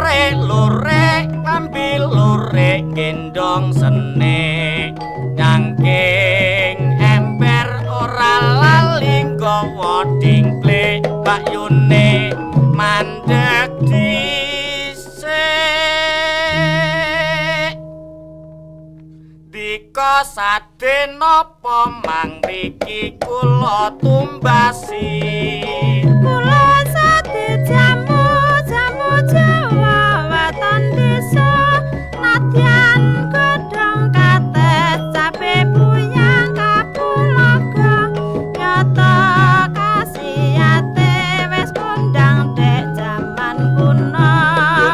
Cari lurek lambi lurek gendong sene nyangking ember ora lali nggawa dingklek bakyune mandeg dhisik dika sadene napa mangriki kula tumbasi kula sate jamu Jawa weton desa nadyan godhong kates cabe buyang kapulaga nyata kasihate wis kondang dek jaman kuno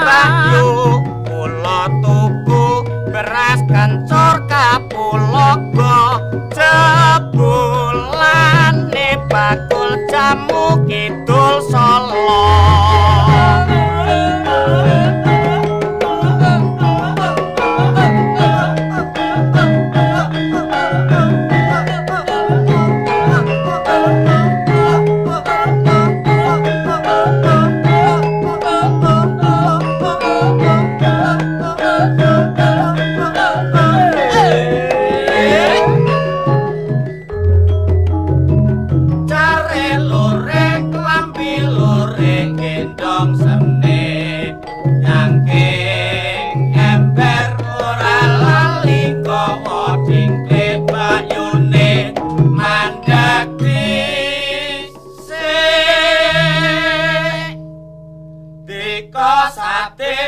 Bayu kula tuku beras kencur kapulaga jebulane bakul jamu kidul Solo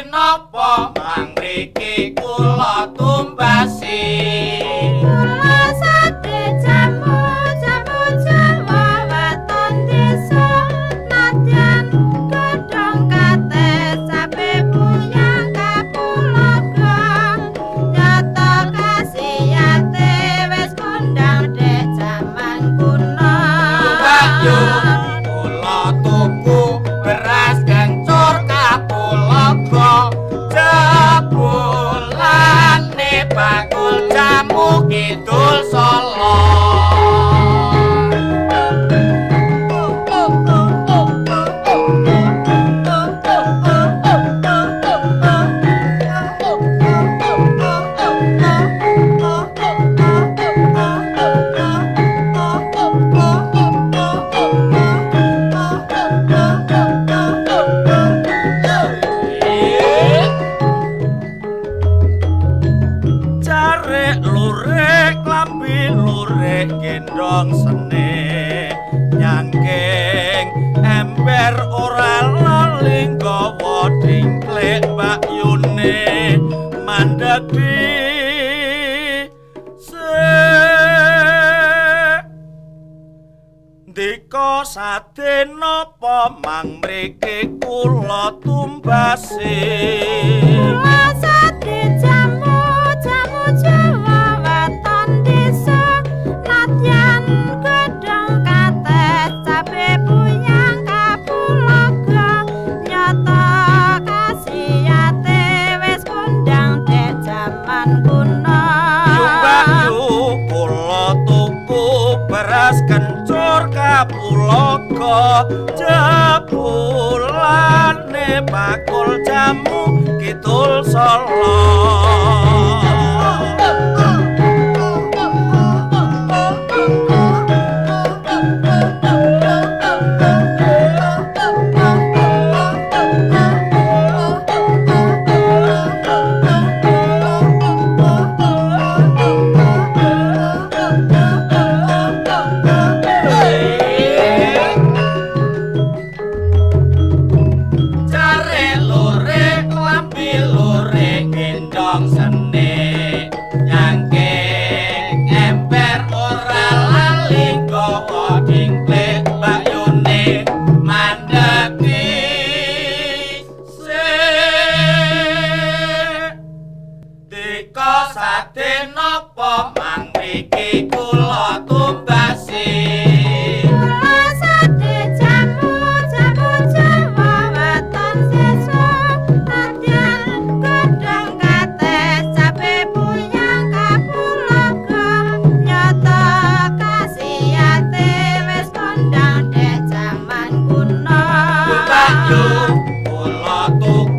napa mangriki kula tumbasi kula sate jamu Jawa weton desa nadyan godhong kates cabe buyang kapulaga nyata kasihate wis kondang dek jaman kuno Bayu kula tuku beras kencur kapulaga jebulane bakul jamu kidul Solo gendong sene nyangking ember ora lali nggawa dingklek bakyune mandeg dhisik dika sadene napa mangriki kula tumbasi kula sate jamu Jawa weton desa nadyan godhong kates cabe buyang kapulaga nyata kasihate wis kondang dek jaman kuno Bayu kula tuku beras kencur kapulaga jebulane bakul jamu kidul Solo Cari lurek lambi lurek gendong sene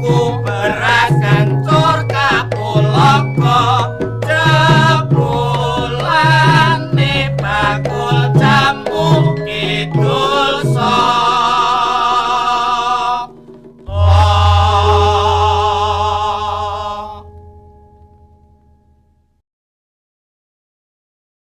tuku beras